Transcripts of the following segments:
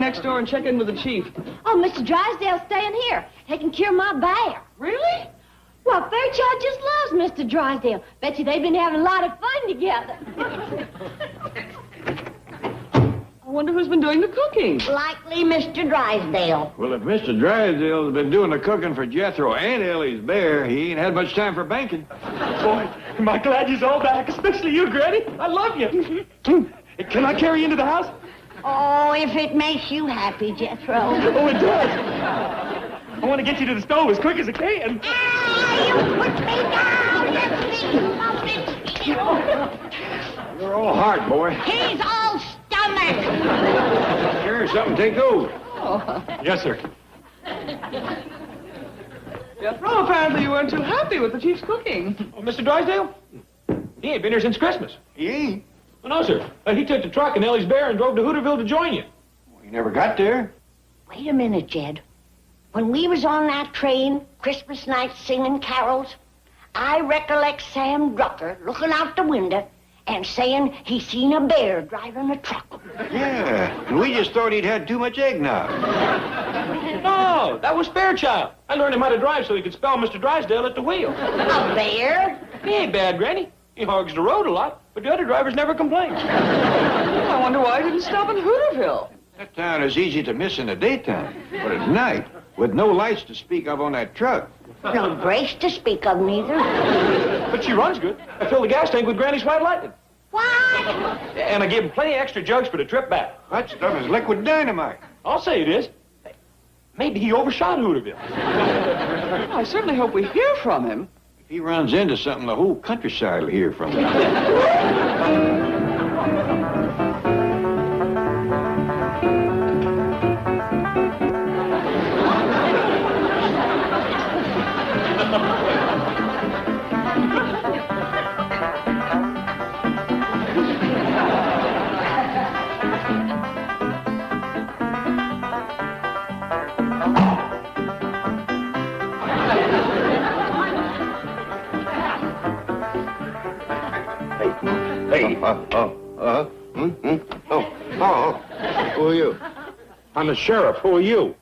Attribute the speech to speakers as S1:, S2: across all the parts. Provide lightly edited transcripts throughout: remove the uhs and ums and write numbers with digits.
S1: next door and check in with the chief.
S2: Oh, Mr. Drysdale's staying here, taking care of my bear.
S1: Really?
S2: Well, Fairchild just loves Mr. Drysdale. Bet you they've been having a lot of fun together.
S1: I wonder who's been doing the cooking.
S2: Likely Mr. Drysdale.
S3: Well, if Mr. Drysdale's been doing the cooking for Jethro and Ellie's bear, he ain't had much time for banking.
S4: Boy, am I glad you're all back, especially you, Granny. I love you. Can I carry you into the house?
S2: Oh, if it makes you happy, Jethro.
S4: Oh, it does. I want to get you to the stove as quick as I can.
S2: You put me down. Let me love it.
S3: You're all heart, boy.
S2: He's all stomach.
S3: Sure, something take over.
S4: Yes, sir.
S1: Jethro, apparently you weren't too happy with the chief's cooking.
S4: Oh, Mr. Drysdale? He ain't been here since Christmas.
S3: He ain't.
S4: Oh, no, sir. He took the truck and Ellie's bear and drove to Hooterville to join you.
S3: He never got there.
S2: Wait a minute, Jed. When we was on that train, Christmas night singing carols, I recollect Sam Drucker looking out the window and saying he seen a bear driving a truck.
S3: Yeah, and we just thought he'd had too much eggnog.
S4: No, that was Fairchild. I learned him how to drive so he could spell Mr. Drysdale at the wheel.
S2: A bear?
S4: He ain't bad, Granny. He hogs the road a lot, but the other drivers never complain.
S1: I wonder why he didn't stop in Hooterville.
S3: That town is easy to miss in the daytime, but at night, with no lights to speak of on that truck.
S2: No brakes to speak of, neither.
S4: But she runs good. I filled the gas tank with Granny's White Lightning.
S2: What?
S4: And I gave him plenty of extra jugs for the trip back.
S3: That stuff is liquid dynamite.
S4: I'll say it is. Maybe he overshot Hooterville.
S1: I certainly hope we hear from him.
S3: If he runs into something, the whole countryside will hear from him.
S5: Who are you?
S3: I'm the sheriff. Who are you?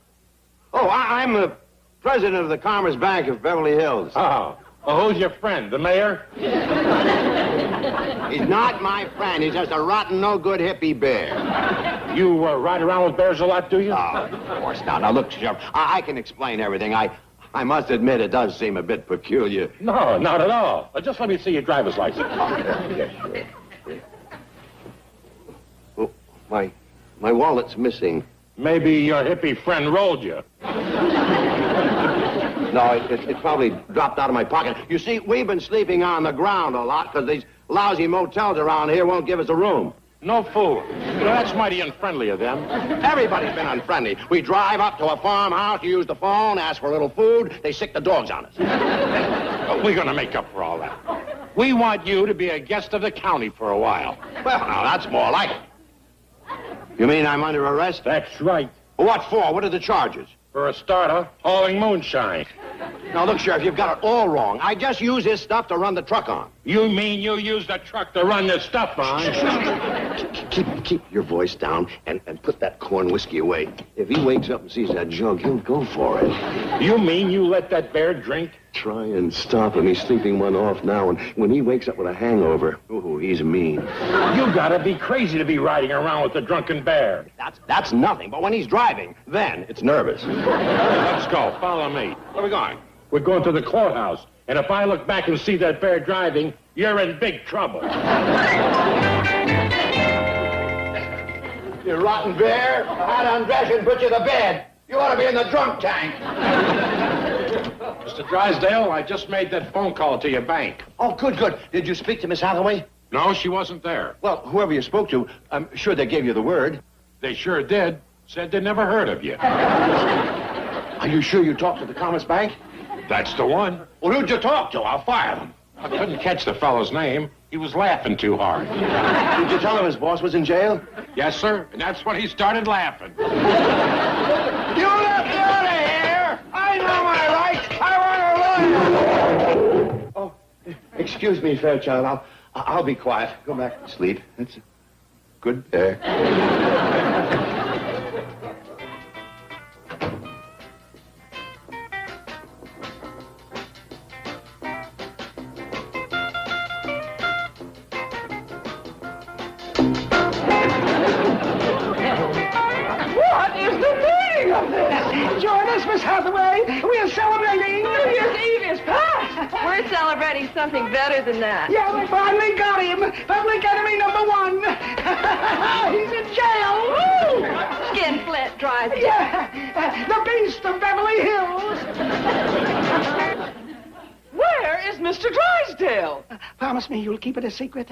S5: Oh, I'm the president of the Commerce Bank of Beverly Hills.
S3: Oh. Well, who's your friend? The mayor?
S5: He's not my friend. He's just a rotten, no-good hippie bear.
S3: You ride around with bears a lot, do you?
S5: Oh, of course not. Now, look, Sheriff, I can explain everything. I must admit it does seem a bit peculiar.
S3: No, not at all. Just let me see your driver's license.
S5: Yes, sure. Oh, my wallet's missing.
S3: Maybe your hippie friend rolled you.
S5: No, it probably dropped out of my pocket. You see, we've been sleeping on the ground a lot because these lousy motels around here won't give us a room.
S3: No fool. That's mighty unfriendly of them.
S5: Everybody's been unfriendly. We drive up to a farmhouse, you use the phone, ask for a little food, they sick the dogs on us.
S3: We're going to make up for all that. We want you to be a guest of the county for a while.
S5: Well, now, that's more like it. You mean I'm under arrest?
S3: That's right.
S5: What for? What are the charges?
S3: For a starter, hauling moonshine.
S5: Now, look, Sheriff, you've got it all wrong. I just use this stuff to run the truck on.
S3: You mean you use the truck to run this stuff on?
S5: Keep your voice down and put that corn whiskey away. If he wakes up and sees that jug, he'll go for it.
S3: You mean you let that bear drink?
S5: Try and stop him. He's sleeping one off now, and when he wakes up with a hangover, ooh, he's mean.
S3: You gotta be crazy to be riding around with a drunken bear.
S5: That's nothing, but when he's driving, then it's nervous.
S3: Let's go. Follow me.
S5: Where are we going?
S3: We're going to the courthouse, and if I look back and see that bear driving, you're in big trouble.
S5: You rotten bear. I had to undress you and put you to bed. You ought to be in the drunk tank.
S3: Mr. Drysdale, I just made that phone call to your bank.
S5: Oh, good. Did you speak to Miss Hathaway?
S3: No, she wasn't there.
S5: Well, whoever you spoke to, I'm sure they gave you the word.
S3: They sure did. Said they never heard of you.
S5: Are you sure you talked to the Commerce Bank?
S3: That's the one.
S5: Well, who'd you talk to? I'll fire them.
S3: I couldn't catch the fellow's name. He was laughing too hard.
S5: Did you tell him his boss was in jail?
S3: Yes, sir. And that's when he started laughing.
S5: You left me out of here! I know my rights! I want to learn! Oh, excuse me, Fairchild. I'll be quiet. Go back to sleep. That's a good bear.
S1: Miss Hathaway. We are celebrating. New Year's Eve is past.
S6: We're celebrating something better than that.
S1: Yeah, we finally got him. Public enemy number 1. He's in jail. Woo!
S6: Skinflint Drysdale.
S1: Yeah, the beast of Beverly Hills. Where is Mr. Drysdale? Promise me you'll keep it a secret.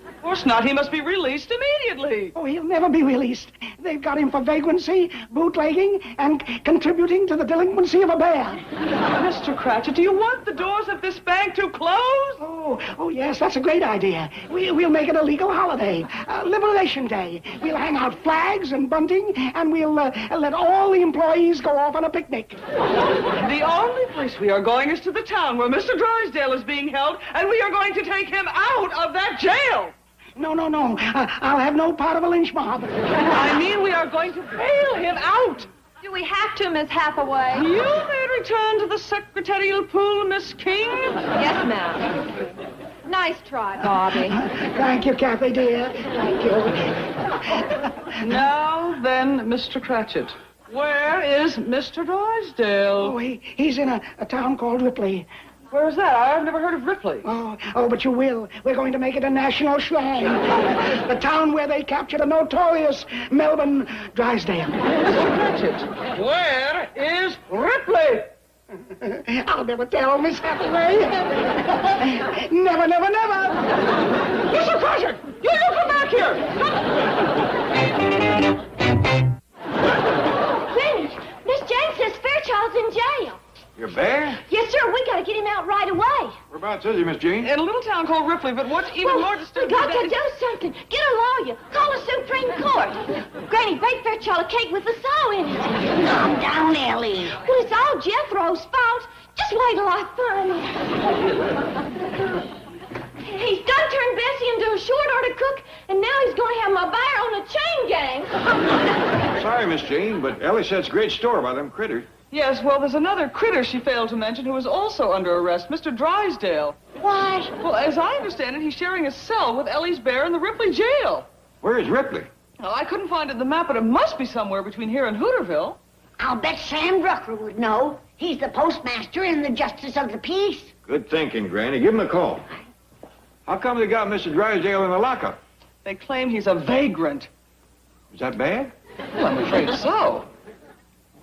S1: Of course not. He must be released immediately. Oh, he'll never be released. They've got him for vagrancy, bootlegging, and contributing to the delinquency of a bear. Mr. Cratchit, do you want the doors of this bank to close? Oh, yes, that's a great idea. We'll make it a legal holiday, Liberation Day. We'll hang out flags and bunting, and we'll let all the employees go off on a picnic. The only place we are going is to the town where Mr. Drysdale is being held, and we are going to take him out of that jail. No. I'll have no part of a lynch mob. I mean, we are going to bail him out.
S6: Do we have to, Miss Hathaway?
S1: You may return to the secretarial pool, Miss King.
S6: Yes, ma'am. Nice try, Bobby.
S1: Thank you, Kathy, dear. Thank you. Now, then, Mr. Cratchit, where is Mr. Drysdale? Oh, he's in a town called Ripley. Where is that? I've never heard of Ripley. Oh, but you will. We're going to make it a national shrine. The town where they captured a notorious Melbourne Drysdale. Where is Ripley? I'll never tell, Miss Hathaway. Never. Mr. Cratchit, you come back here.
S2: Granny, Miss Jane says Fairchild's in jail.
S5: Your bear?
S2: Yes, sir. We got to get him out right away.
S5: Whereabouts is he, Miss Jean?
S1: In a little town called Ripley, but what's even more disturbing...
S2: We got to do something. Get a lawyer. Call the Supreme Court. Granny, bake Fairchild a cake with the saw in it. Calm down, Ellie. Well, it's all Jethro's fault. Just wait till I find him. He's done turned Bessie into a short order cook, and now he's going to have my bear on a chain gang.
S7: Sorry, Miss Jean, but Ellie said it's a great store by them critters.
S1: Yes, well, there's another critter she failed to mention who is also under arrest, Mr. Drysdale.
S2: Why?
S1: Well, as I understand it, he's sharing a cell with Ellie's bear in the Ripley jail.
S7: Where is Ripley?
S1: Well, I couldn't find it in the map, but it must be somewhere between here and Hooterville.
S2: I'll bet Sam Drucker would know. He's the postmaster and the justice of the peace.
S7: Good thinking, Granny. Give him a call. How come they got Mr. Drysdale in the lockup?
S1: They claim he's a vagrant.
S7: Is that bad?
S1: Well, I'm afraid so.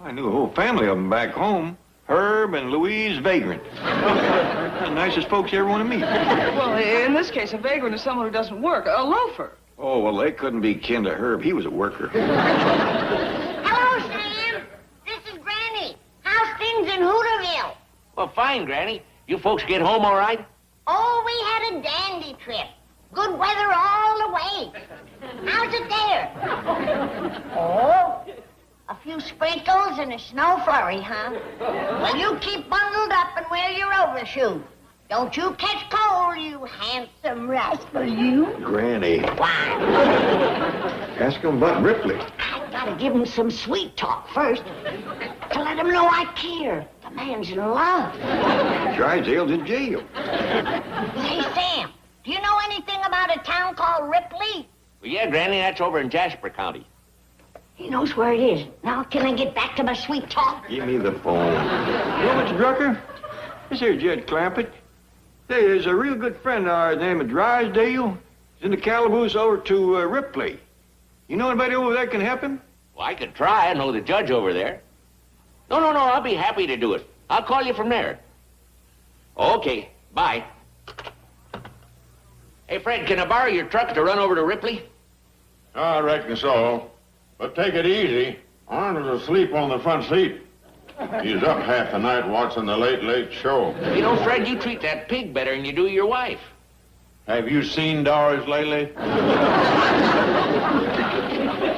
S7: I knew a whole family of them back home. Herb and Louise Vagrant. The nicest folks you ever want to meet.
S1: Well, in this case, a vagrant is someone who doesn't work, a loafer.
S7: Oh, well, they couldn't be kin to Herb. He was a worker.
S2: Hello, Sam. This is Granny. How's things in Hooterville?
S8: Well, fine, Granny. You folks get home all right?
S2: Oh, we had a dandy trip. Good weather all the way. How's it there? Oh, a few sprinkles and a snow flurry, huh? Well, you keep bundled up and wear your overshoes. Don't you catch cold, you handsome rascal, you.
S7: Granny.
S2: Why?
S7: Ask him about Ripley.
S2: I gotta give him some sweet talk first to let him know I care. The man's in love.
S7: Drysdale's in jail.
S2: Say, Sam, do you know anything about a town called Ripley?
S8: Well, yeah, Granny, that's over in Jasper County.
S2: He knows where it is. Now, can I get back to my sweet talk?
S7: Give me the phone. You know, Mr. Drucker? This here's Jed Clampett. There's a real good friend of ours named Drysdale. He's in the calaboose over to Ripley. You know anybody over there can help him?
S8: Well, I could try. I know the judge over there. No, I'll be happy to do it. I'll call you from there. Okay, bye. Hey, Fred, can I borrow your truck to run over to Ripley?
S3: I reckon so. But take it easy. Arnold's asleep on the front seat. He's up half the night watching the Late Show.
S8: You know, Fred, you treat that pig better than you do your wife.
S3: Have you seen Doris lately?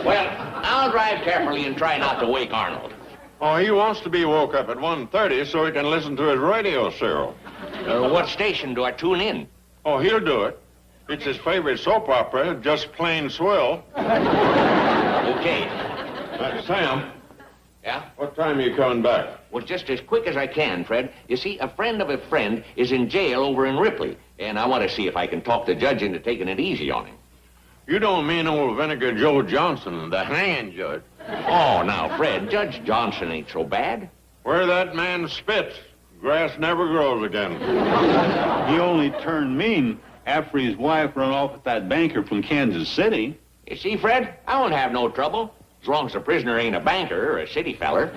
S8: Well, I'll drive carefully and try not to wake Arnold.
S3: Oh, he wants to be woke up at 1:30 so he can listen to his radio serial.
S8: What station do I tune in?
S3: Oh, he'll do it. It's his favorite soap opera, Just Plain Swell.
S8: Okay.
S3: Sam,
S8: Yeah?
S3: what time are you coming back?
S8: Well, just as quick as I can, Fred. You see, a friend of a friend is in jail over in Ripley, and I want to see if I can talk the judge into taking it easy on him.
S3: You don't mean old Vinegar Joe Johnson, the hanging judge.
S8: Oh, now, Fred, Judge Johnson ain't so bad.
S3: Where that man spits, grass never grows again.
S9: He only turned mean after his wife run off with that banker from Kansas City.
S8: You see, Fred, I won't have no trouble, as long as the prisoner ain't a banker or a city feller.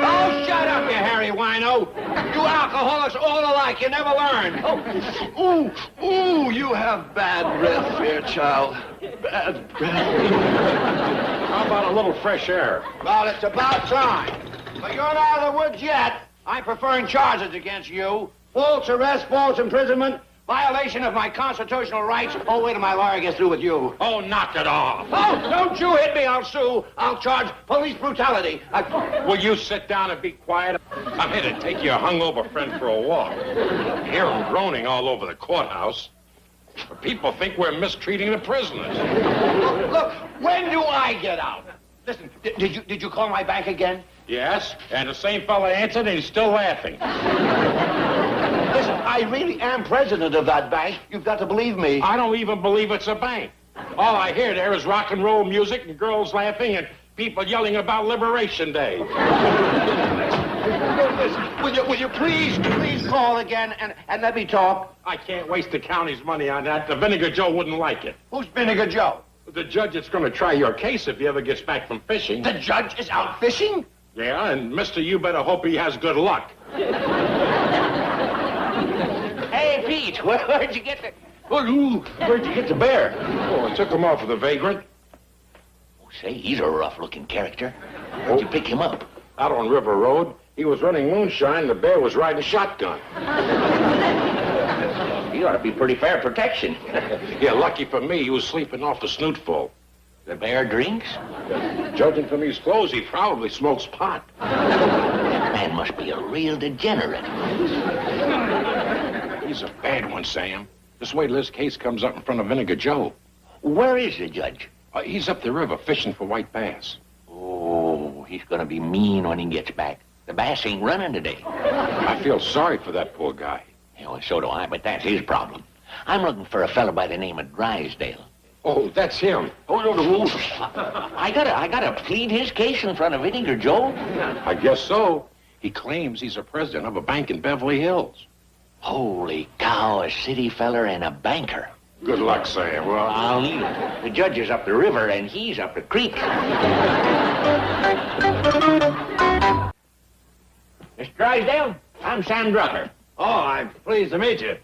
S5: Oh, shut up, you hairy wino. You alcoholics all alike, you never learn. Oh, ooh, you have bad breath, Fairchild. Bad breath.
S3: How about a little fresh air?
S5: Well, it's about time. But you're not out of the woods yet. I'm preferring charges against you. False arrest, false imprisonment, violation of my constitutional rights. Oh, wait till my lawyer gets through with you.
S3: Oh, knock it off.
S5: Oh, don't you hit me, I'll sue. I'll charge police brutality.
S3: Will you sit down and be quiet? I'm here to take your hungover friend for a walk. I hear him groaning all over the courthouse. People think we're mistreating the prisoners.
S5: Look, when do I get out? Listen, did you call my bank again?
S3: Yes, and the same fella answered and he's still laughing.
S5: Listen, I really am president of that bank. You've got to believe me.
S3: I don't even believe it's a bank. All I hear there is rock and roll music and girls laughing and people yelling about Liberation Day.
S5: Will you please call again and let me talk?
S3: I can't waste the county's money on that. The Vinegar Joe wouldn't like it.
S5: Who's Vinegar Joe?
S3: The judge is going to try your case if he ever gets back from fishing.
S5: The judge is out fishing?
S3: Yeah, and mister, you better hope he has good luck.
S8: Hey, Pete, where'd you get the...
S3: Where'd you get the bear? Oh, I took him off with a vagrant.
S8: Oh, say, he's a rough-looking character. Where'd you pick him up?
S3: Out on River Road. He was running moonshine, the bear was riding shotgun.
S8: He ought to be pretty fair protection.
S3: Yeah, lucky for me, he was sleeping off the snootful.
S8: The bear drinks?
S3: Judging from his clothes, he probably smokes pot.
S8: That man must be a real degenerate.
S3: He's a bad one, Sam. Just wait till this case comes up in front of Vinegar Joe.
S8: Where is the judge?
S3: He's up the river fishing for white bass.
S8: Oh, he's gonna be mean when he gets back. The bass ain't running today.
S3: I feel sorry for that poor guy.
S8: You know, so do I, but that's his problem. I'm looking for a fellow by the name of Drysdale.
S3: Oh, that's him.
S8: Oh, no, I gotta plead his case in front of Vinegar Joe.
S3: I guess so. He claims he's a president of a bank in Beverly Hills.
S8: Holy cow, a city feller and a banker.
S3: Good luck, Sam.
S8: Well, I'll need it. The judge is up the river and he's up the creek. Mr. Drysdale, I'm Sam Drucker.
S5: Oh, I'm pleased to meet you.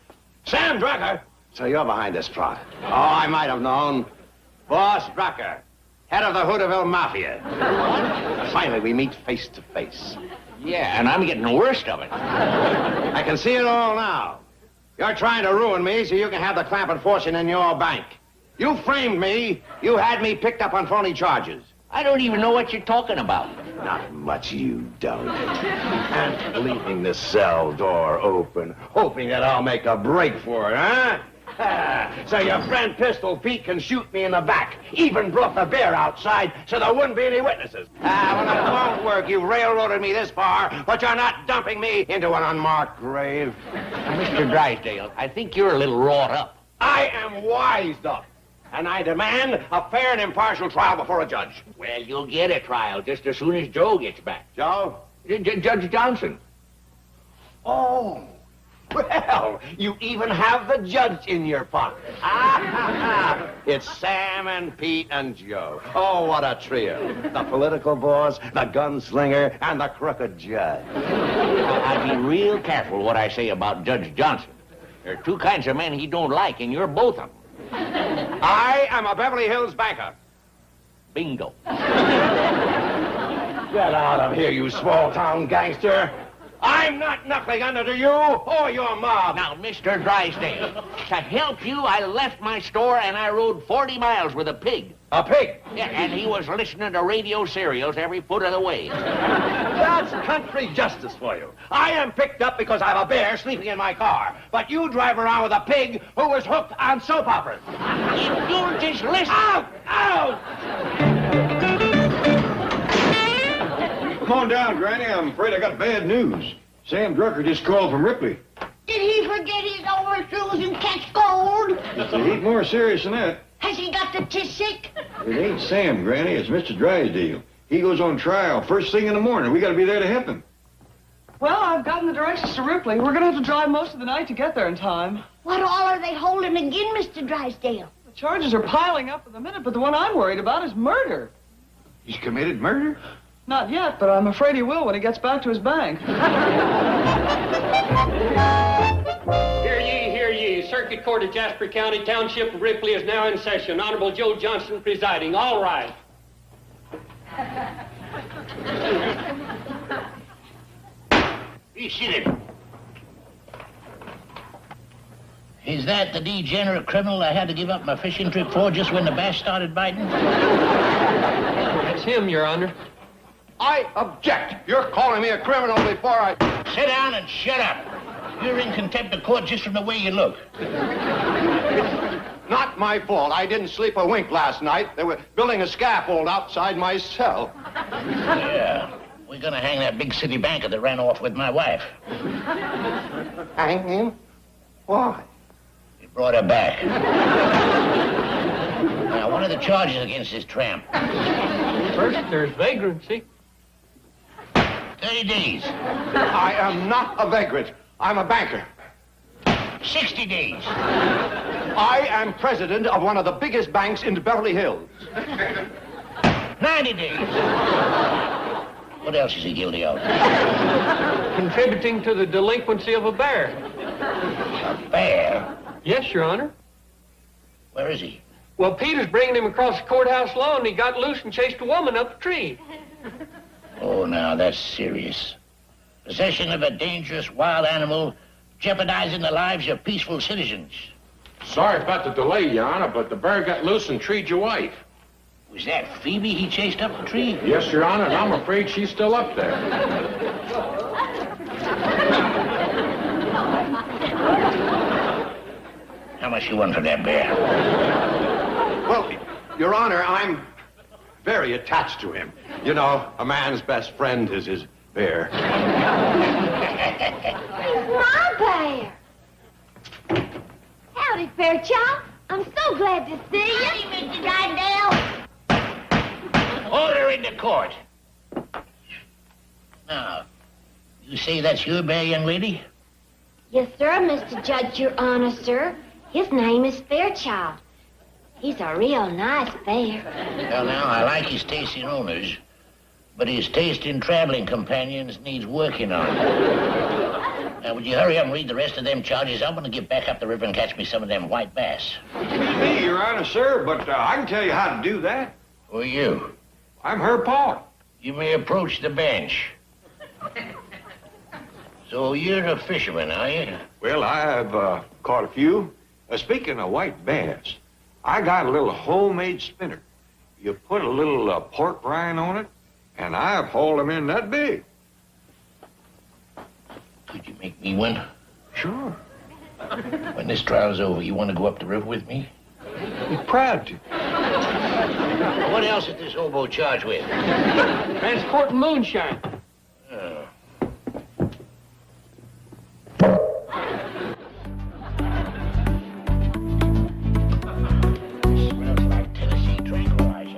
S5: Sam Drucker? So you're behind this plot. Oh, I might have known. Boss Drucker, head of the Hooterville Mafia. Finally, we meet face to face.
S8: Yeah, and I'm getting the worst of it.
S5: I can see it all now. You're trying to ruin me so you can have the clamping fortune in your bank. You framed me. You had me picked up on phony charges.
S8: I don't even know what you're talking about.
S5: Not much you don't. And leaving the cell door open, hoping that I'll make a break for it, huh? So your friend Pistol Pete can shoot me in the back. Even brought the bear outside so there wouldn't be any witnesses. Well, it won't work. You've railroaded me this far, but you're not dumping me into an unmarked grave.
S8: Mr. Drysdale, I think you're a little wrought up.
S5: I am wised up. And I demand a fair and impartial trial before a judge.
S8: Well, you'll get a trial just as soon as Joe gets back.
S5: Joe?
S8: Judge Johnson.
S5: Oh, well, you even have the judge in your pocket. It's Sam and Pete and Joe. Oh, what a trio. The political boss, the gunslinger, and the crooked judge.
S8: I'd be real careful what I say about Judge Johnson. There are two kinds of men he don't like, and you're both of them.
S5: I am a Beverly Hills banker.
S8: Bingo.
S5: Get out of here, you small-town gangster. I'm not knuckling under to you or your mob.
S8: Now, Mr. Drysdale, to help you, I left my store and I rode 40 miles with a pig.
S5: A pig?
S8: Yeah, and he was listening to radio serials every foot of the way.
S5: That's country justice for you. I am picked up because I have a bear sleeping in my car. But you drive around with a pig who was hooked on soap operas.
S8: If you'll just listen...
S5: Out! Out!
S7: Come on down, Granny. I'm afraid I got bad news. Sam Drucker just called from Ripley.
S2: Did he forget his overshoes and catch cold?
S7: It's a heap more serious than that.
S2: Has he got the sick?
S7: It ain't Sam, Granny. It's Mr. Drysdale. He goes on trial first thing in the morning. We got to be there to help him.
S1: Well, I've gotten the directions to Ripley. We're going to have to drive most of the night to get there in time.
S2: What all are they holding again, Mr. Drysdale?
S1: The charges are piling up at the minute, but the one I'm worried about is murder.
S7: He's committed murder?
S1: Not yet, but I'm afraid he will when he gets back to his bank.
S10: Hear ye, hear ye. Circuit Court of Jasper County, Township of Ripley is now in session. Honorable Joe Johnson presiding. All rise.
S11: Be seated. Is that the degenerate criminal I had to give up my fishing trip for just when the bass started biting?
S10: That's him, Your Honor.
S5: I object. You're calling me a criminal before I...
S11: Sit down and shut up. You're in contempt of court just from the way you look.
S5: Not my fault. I didn't sleep a wink last night. They were building a scaffold outside my cell.
S11: Yeah. We're gonna hang that big city banker that ran off with my wife.
S5: Hang him? Why?
S11: He brought her back. Now, what are the charges against this tramp?
S10: First, there's vagrancy.
S11: 30 days.
S5: I am not a vagrant. I'm a banker.
S11: 60 days.
S5: I am president of one of the biggest banks in Beverly Hills.
S11: 90 days. What else is he guilty of?
S10: Contributing to the delinquency of a bear.
S11: A bear?
S10: Yes, Your Honor.
S11: Where is he?
S10: Well, Peter's bringing him across the courthouse lawn, and he got loose and chased a woman up a tree.
S11: Oh, now, that's serious. Possession of a dangerous wild animal jeopardizing the lives of peaceful citizens.
S3: Sorry about the delay, Your Honor, but the bear got loose and treed your wife.
S11: Was that Phoebe he chased up the tree?
S3: Yes, Your Honor, and I'm afraid she's still up there.
S11: How much you want for that bear?
S5: Well, Your Honor, I'm very attached to him. You know, a man's best friend is his bear.
S12: It's my bear. Howdy, Fairchild. I'm so glad to see you.
S2: Howdy, Mr. Drysdale.
S11: Order in the court. Now, you say that's your bear, young lady?
S12: Yes, sir, Mr. Judge, Your Honor, sir. His name is Fairchild. He's a real nice bear.
S11: Well, now, I like his taste in owners, but his taste in traveling companions needs working on. Now, would you hurry up and read the rest of them charges? I'm going to get back up the river and catch me some of them white bass.
S7: Me, Your Honor, sir, but I can tell you how to do that.
S11: Who are you?
S7: I'm her pa.
S11: You may approach the bench. So you're a fisherman, are you?
S7: Well, I've caught a few. Speaking of white bass, I got a little homemade spinner. You put a little pork rind on it, and I've hauled them in that big.
S11: Could you make me one?
S7: Sure.
S11: When this trial's over, you want to go up the river with me?
S7: Be proud to.
S11: What else is this hobo charged with?
S10: Transporting moonshine.
S11: Oh. Smells like Tennessee tranquilizer.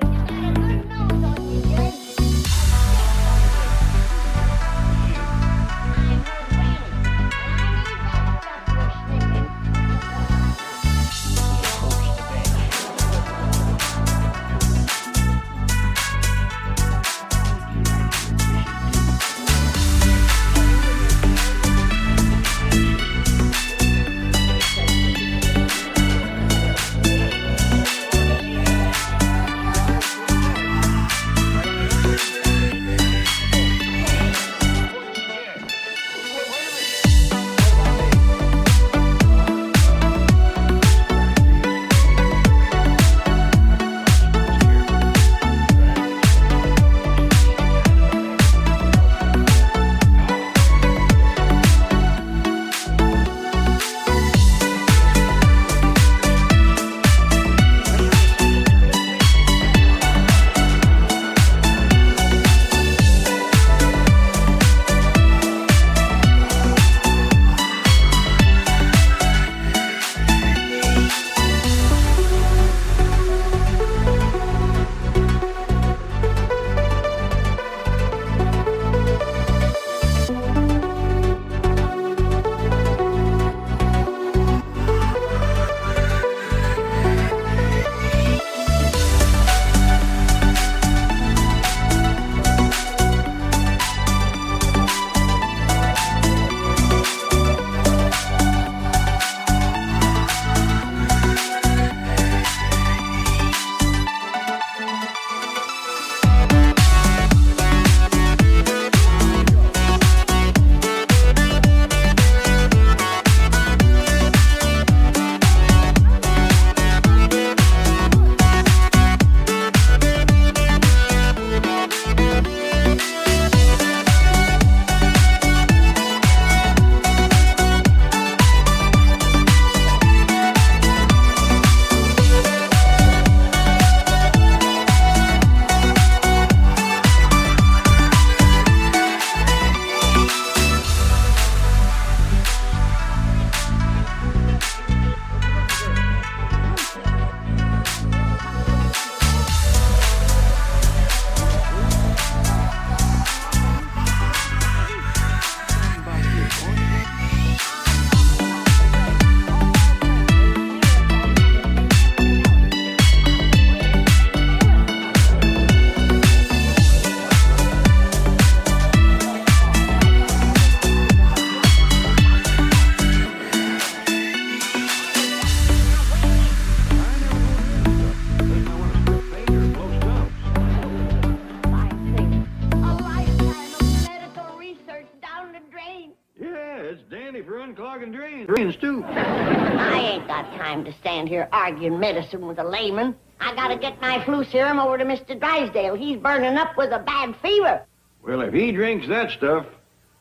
S7: clogging drains, too.
S2: I ain't got time to stand here arguing medicine with a layman. I gotta get my flu serum over to Mr. Drysdale. He's burning up with a bad fever.
S7: Well, if he drinks that stuff,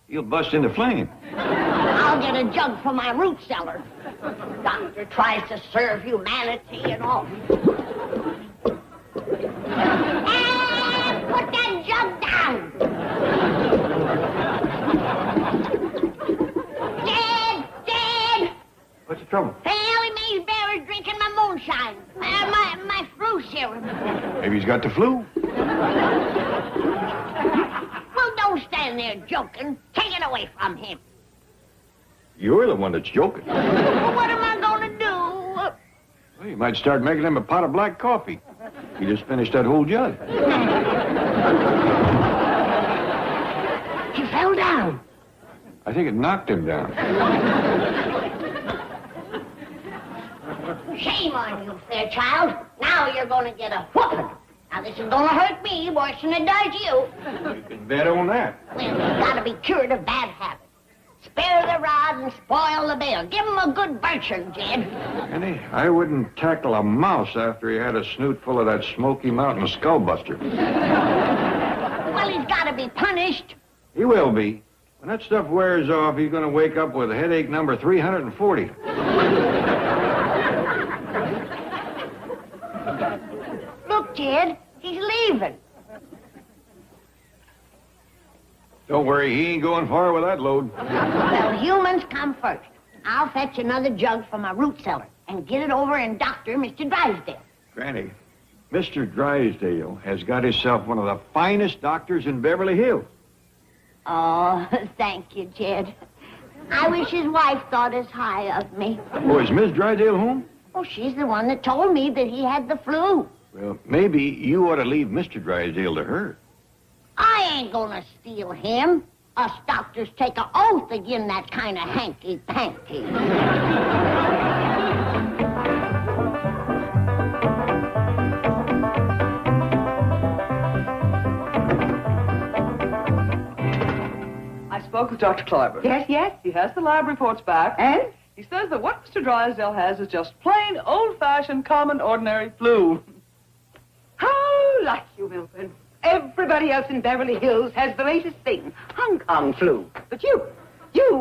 S7: he'll bust into flame.
S2: I'll get a jug from my root cellar. Doctor tries to serve humanity and all. And put that jug down. Dad!
S7: What's the trouble?
S2: Ellie Mae's Bear's drinking my moonshine. My flu serum.
S7: Maybe he's got the flu.
S2: Well, don't stand there joking. Take it away from him.
S7: You're the one that's joking.
S2: Well, what am I gonna do?
S7: Well, you might start making him a pot of black coffee. He just finished that whole jug.
S2: He fell down.
S7: I think it knocked him down.
S2: Shame on you, Fairchild. Now you're gonna get a whooping. Now, this is gonna hurt me worse than it does you.
S7: You can bet on that.
S2: Well, you gotta be cured of bad habits. Spare the rod and spoil the bill. Give him a good birching, Jed.
S7: Penny, I wouldn't tackle a mouse after he had a snoot full of that Smoky Mountain skullbuster.
S2: Well, he's gotta be punished.
S7: He will be. When that stuff wears off, he's going to wake up with headache number 340.
S2: Look, Jed, he's leaving.
S7: Don't worry, he ain't going far with that load.
S2: Well, humans come first. I'll fetch another jug from my root cellar and get it over in Dr. Mr. Drysdale.
S7: Granny, Mr. Drysdale has got himself one of the finest doctors in Beverly Hills.
S2: Oh, thank you, Jed. I wish his wife thought as high of me.
S7: Oh, is Miss Drysdale home?
S2: Oh, she's the one that told me that he had the flu.
S7: Well, maybe you ought to leave Mr. Drysdale to her.
S2: I ain't gonna steal him. Us doctors take an oath again that kind of hanky-panky.
S1: I spoke with Dr. Clyburn.
S6: Yes?
S1: He has the lab reports back.
S6: And?
S1: He says that what Mr. Drysdale has is just plain, old-fashioned, common, ordinary flu.
S6: How like you, Milton. Everybody else in Beverly Hills has the latest thing, Hong Kong flu. But you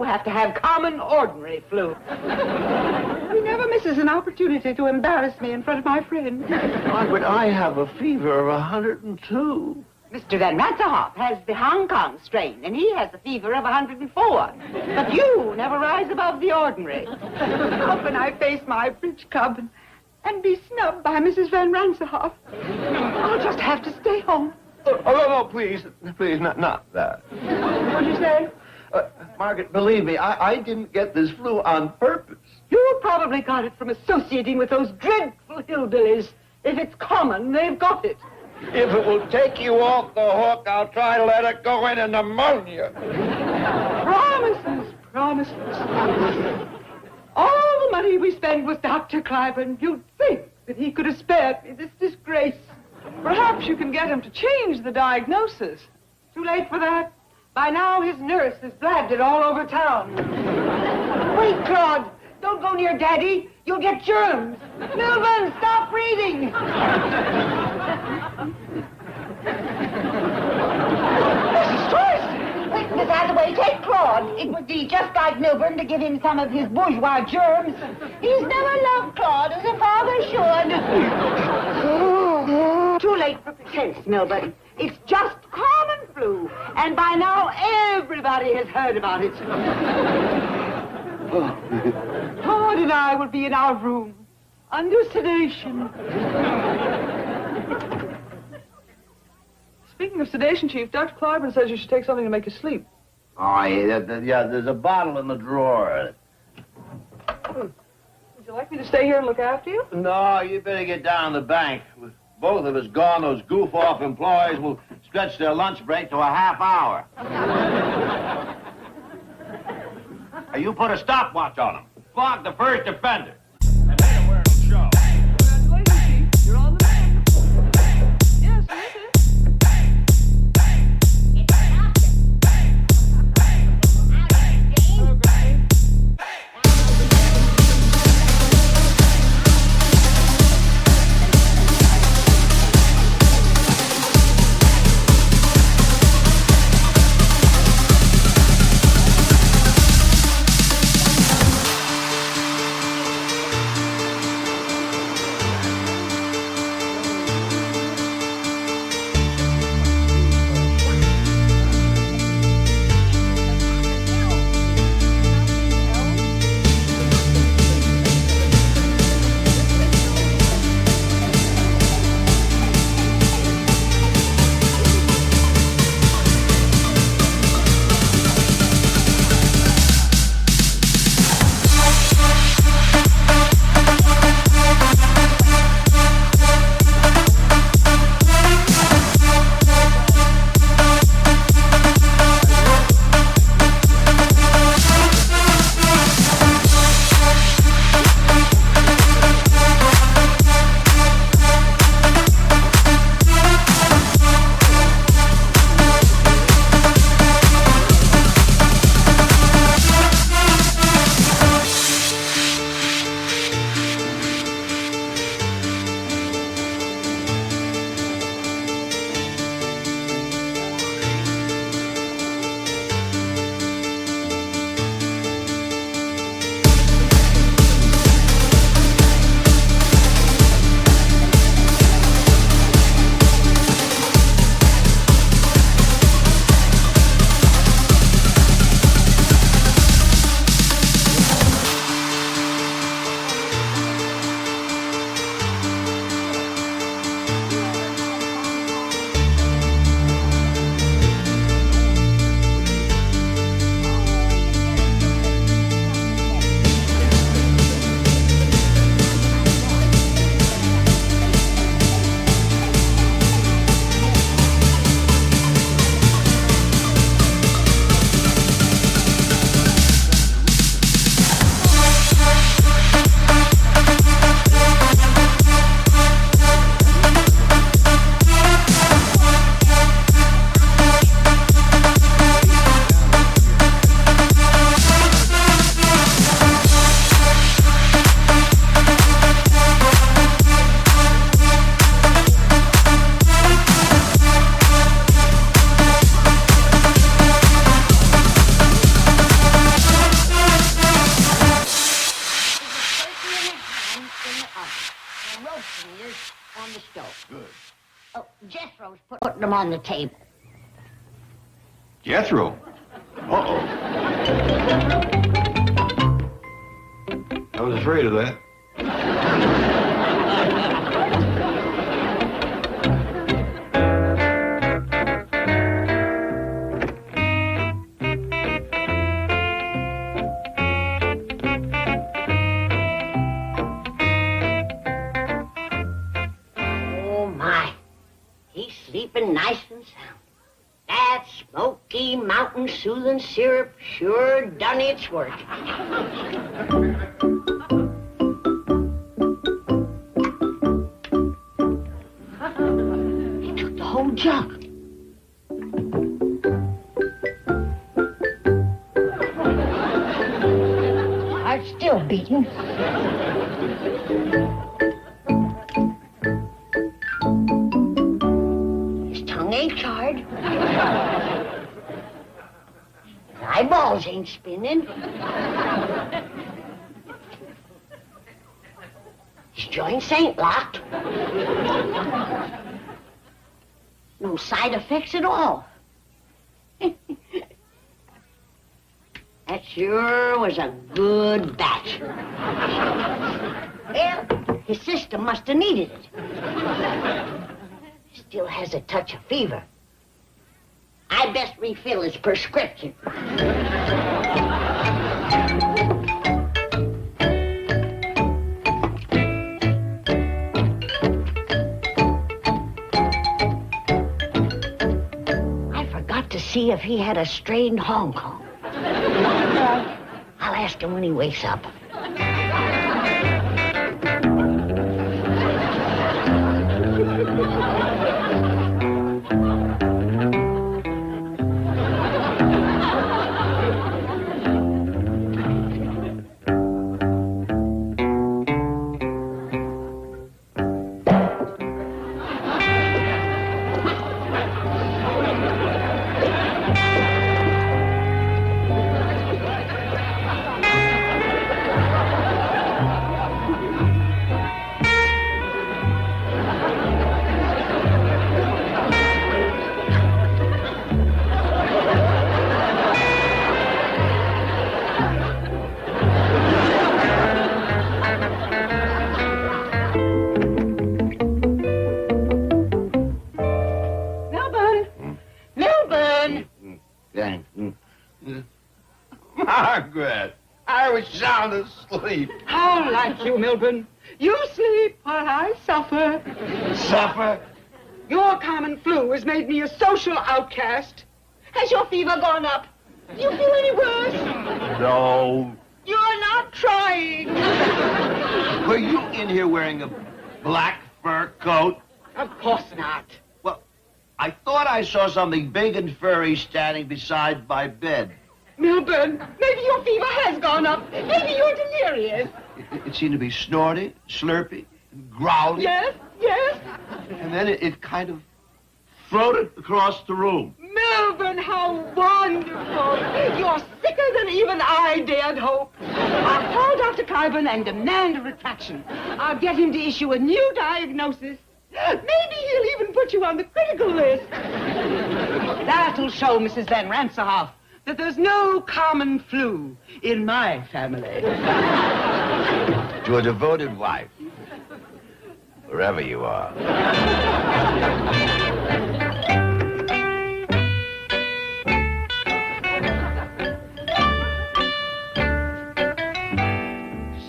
S6: have to have common, ordinary flu. He never misses an opportunity to embarrass me in front of my friends.
S5: But I have a fever of 102.
S6: Mr. Van Ratzenhoff has the Hong Kong strain, and he has a fever of 104. But you never rise above the ordinary. How can I face my bridge club and be snubbed by Mrs. Van Ratzenhoff? I'll just have to stay home.
S5: Oh, please, not that.
S6: What'd you say?
S5: Margaret, believe me, I didn't get this flu on purpose.
S6: You probably got it from associating with those dreadful hillbillies. If it's common, they've got it.
S5: If it will take you off the hook, I'll try to let it go into pneumonia.
S6: Promises. All the money we spend with Dr. Clyburn, you'd think that he could have spared me this disgrace.
S1: Perhaps you can get him to change the diagnosis.
S6: Too late for that. By now, his nurse has blabbed it all over town. Wait, Claude. Don't go near Daddy. You'll get germs. Milburn, stop breathing.
S1: Mrs. Joyce!
S6: Quick, Miss Hathaway, take Claude. It would be just like Milburn to give him some of his bourgeois germs. He's never loved Claude as a father should. Too late for pretense, Milburn. It's just common flu, and by now everybody has heard about it. Claude and I will be in our room, under sedation.
S1: Speaking of sedation, Chief, Dr. Clyburn says you should take something to make you sleep.
S5: Oh, yeah, there's a bottle in the drawer.
S1: Would you like me to stay here and look after you?
S5: No, you better get down to the bank. With both of us gone, those goof-off employees will stretch their lunch break to a half hour. Hey, you put a stopwatch on them. Flog the first offender. And they don't wear no show.
S1: Congratulations, Chief. You're on the mend. Yes, yes,
S2: It's the doctor. Howdy, Jane.
S1: Hello, Granny.
S2: are roasting yours on the stove.
S5: Good.
S2: Oh, Jethro's putting them on the table.
S7: Jethro. Uh-oh. I was afraid of that.
S2: Oh, my. He's sleeping nice and sound. That Smoky Mountain soothing syrup sure done its work. He took the whole jug. Heart's still beating. His tongue ain't charred. His eyeballs ain't spinning. His joints ain't locked. No side effects at all. That sure was a good batch. Well, his system must have needed it. Still has a touch of fever. I best refill his prescription. I forgot to see if he had a strained Hong Kong. I'll ask him when he wakes up.
S5: Margaret, I was sound asleep.
S6: How like you, Milburn. You sleep while I suffer.
S5: Suffer?
S6: Your common flu has made me a social outcast. Has your fever gone up? Do you feel any worse?
S5: No.
S6: You're not trying.
S5: Were you in here wearing a black fur coat?
S6: Of course not.
S5: Well, I thought I saw something big and furry standing beside my bed.
S6: Milburn, maybe your fever has gone up. Maybe you're delirious.
S5: It seemed to be snorting, slurping, and growling.
S6: Yes, yes.
S5: And then it kind of floated across the room.
S6: Milburn, how wonderful. You're sicker than even I dared hope. I'll call Dr. Carbon and demand a retraction. I'll get him to issue a new diagnosis. Maybe he'll even put you on the critical list. That'll show Mrs. Van Ranserhoff that there's no common flu in my family.
S5: To a devoted wife, wherever you are.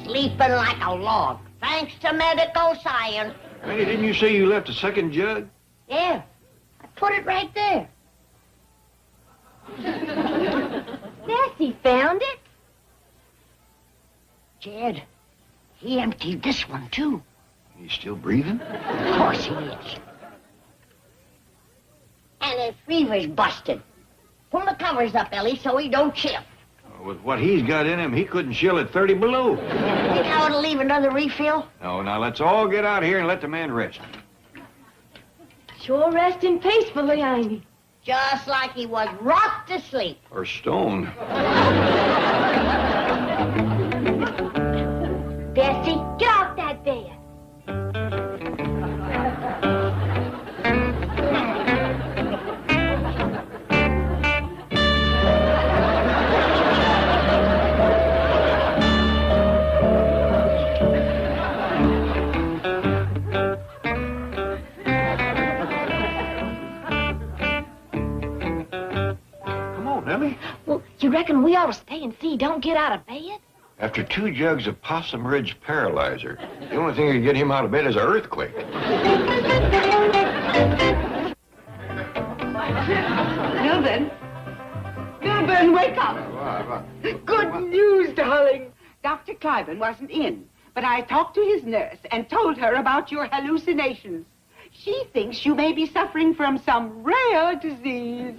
S2: Sleeping like a log, thanks to medical science.
S7: Hey, didn't you say you left a second jug?
S2: Yeah, I put it right there.
S12: Bessie found it.
S2: Jed, he emptied this one, too.
S7: He's still breathing?
S2: Of course he is. And his fever's busted. Pull the covers up, Ellie, so he don't chill.
S7: With what he's got in him, he couldn't chill at 30 below.
S2: Think I ought to leave another refill?
S7: No, now let's all get out here and let the man rest.
S12: Sure resting peacefully, ain't he?
S2: Just like he was rocked to sleep.
S7: Or stoned.
S12: Bessie, get off that bed. reckon we ought to stay and see he don't get out of bed?
S7: After 2 jugs of Possum Ridge Paralyzer, the only thing that can get him out of bed is an earthquake.
S6: Milburn! Milburn, wake up! Good news, darling. Dr. Cliven wasn't in, but I talked to his nurse and told her about your hallucinations. She thinks you may be suffering from some rare disease.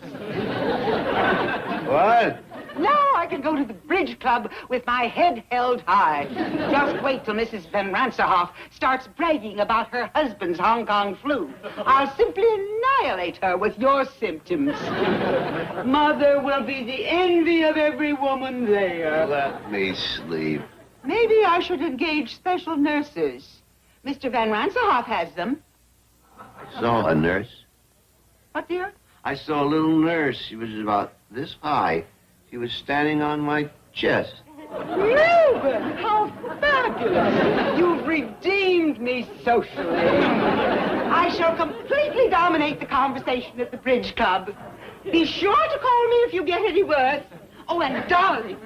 S5: What?
S6: Now I can go to the bridge club with my head held high. Just wait till Mrs. Van Ranserhoff starts bragging about her husband's Hong Kong flu. I'll simply annihilate her with your symptoms. Mother will be the envy of every woman there.
S5: Let me sleep.
S6: Maybe I should engage special nurses. Mr. Van Ranserhoff has them.
S5: I saw a nurse.
S6: What, dear?
S5: I saw a little nurse. She was about this high. She was standing on my chest.
S6: Milburn, how fabulous! You've redeemed me socially. I shall completely dominate the conversation at the bridge club. Be sure to call me if you get any worse. Oh, and darling,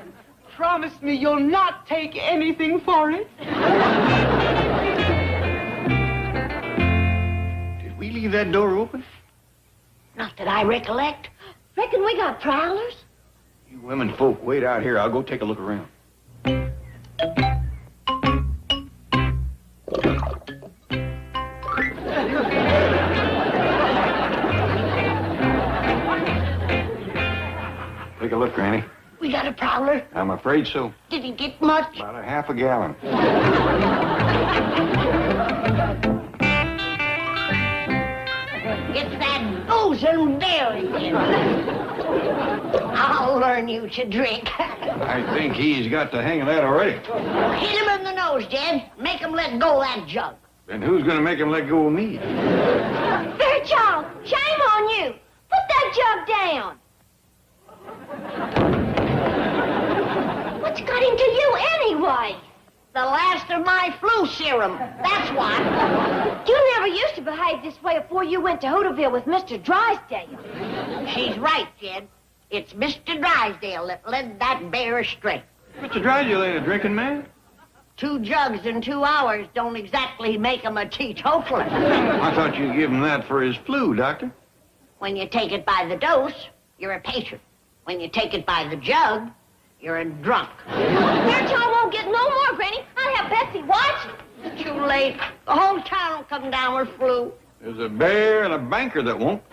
S6: promise me you'll not take anything for it.
S7: Did we leave that door open?
S2: Not that I recollect.
S12: Reckon we got prowlers?
S7: You women folk wait out here. I'll go take a look around. Take a look, Granny.
S2: We got a prowler.
S7: I'm afraid so.
S2: Did he get much?
S7: About a half a gallon.
S2: It's that boozing bear again. I'll learn you to drink.
S7: I think he's got the hang of that already.
S2: Hit him in the nose, Jed. Make him let go of that jug.
S7: Then who's going to make him let go of me?
S12: Fairchild, shame on you. Put that jug down. What's got into you anyway?
S2: The last of my flu serum. That's what.
S12: You never used to behave this way before you went to Hooterville with Mr. Drysdale.
S2: She's right, Jed. It's Mr. Drysdale that led that bear astray.
S7: Mr. Drysdale ain't a drinking man.
S2: 2 jugs in 2 hours don't exactly make him a teetotaler.
S7: I thought you give him that for his flu, Doctor.
S2: When you take it by the dose, you're a patient. When you take it by the jug, you're a drunk.
S12: Fairchild won't get no more, Granny. I'll have Betsy watch.
S2: Too late. The whole town will come down with flu.
S7: There's a bear and a banker that won't.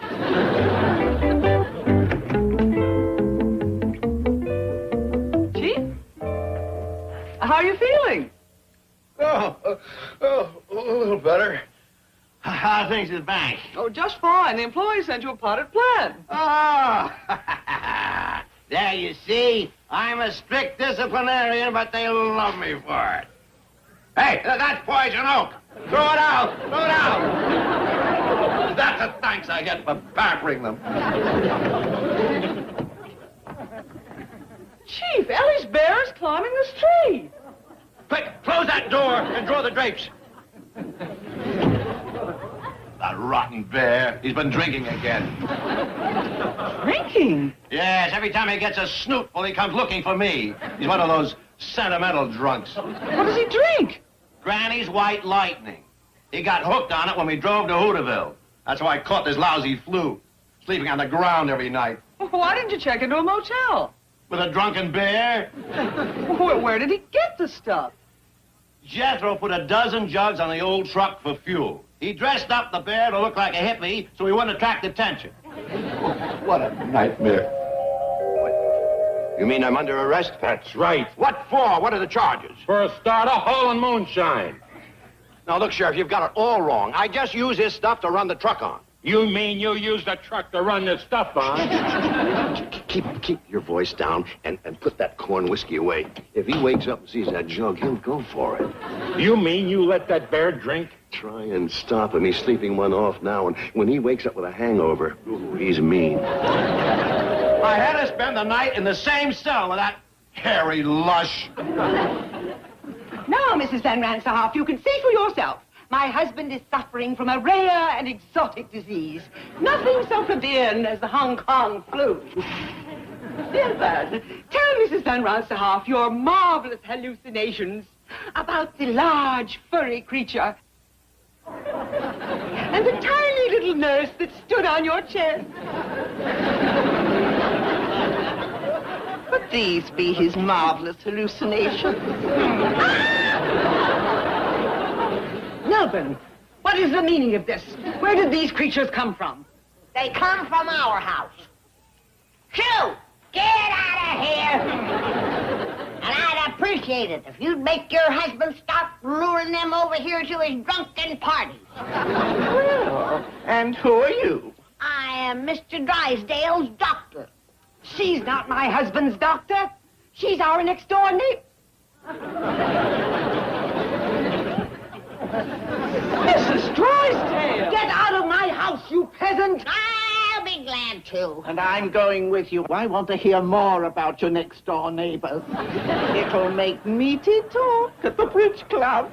S6: Chief? How are you feeling?
S5: Oh, a little better. How are things at the bank?
S6: Oh, just fine. The employees sent you a potted plant.
S5: Oh, there you see. I'm a strict disciplinarian, but they love me for it. Hey, that's poison oak. Throw it out. Throw it out. That's the thanks I get for pampering them.
S6: Chief, Ellie's bear is climbing this tree.
S5: Quick, close that door and draw the drapes. That rotten bear. He's been drinking again.
S6: Drinking?
S5: Yes, every time he gets a snootful, he comes looking for me. He's one of those sentimental drunks.
S6: What does he drink?
S5: Granny's White Lightning. He got hooked on it when we drove to Hooterville. That's how I caught this lousy flu. Sleeping on the ground every night.
S6: Why didn't you check into a motel?
S5: With a drunken bear?
S6: Where did he get the stuff?
S5: Jethro put 12 jugs on the old truck for fuel. He dressed up the bear to look like a hippie so he wouldn't attract attention. What a nightmare.
S3: You mean I'm under arrest?
S5: That's right.
S3: What for? What are the charges? For a starter, hauling moonshine.
S5: Now, look, Sheriff, you've got it all wrong. I just use this stuff to run the truck on.
S3: You mean you use the truck to run this stuff on?
S5: Keep your voice down and put that corn whiskey away. If he wakes up and sees that jug, he'll go for it.
S3: You mean you let that bear drink?
S5: Try and stop him. He's sleeping one off now, and when he wakes up with a hangover, ooh, he's mean. I had to spend the night in the same cell with that hairy lush.
S6: Now, Mrs. Van Ranserhoff, you can see for yourself. My husband is suffering from a rare and exotic disease. Nothing so plebeian as the Hong Kong flu. Silver, tell Mrs. Van Ronsterhoff your marvelous hallucinations about the large, furry creature and the tiny little nurse that stood on your chest. Would these be his marvelous hallucinations? Melvin, what is the meaning of this? Where did these creatures come from?
S2: They come from our house. Shoo! Get out of here! And I'd appreciate it if you'd make your husband stop luring them over here to his drunken parties.
S6: Well, and who are you?
S2: I am Mr. Drysdale's doctor.
S6: She's not my husband's doctor. She's our next door neighbor. Mrs. Drysdale! Get out of my house, you peasant!
S2: I'll be glad to.
S6: And I'm going with you. I want to hear more about your next door neighbors. It'll make meaty talk at the bridge club.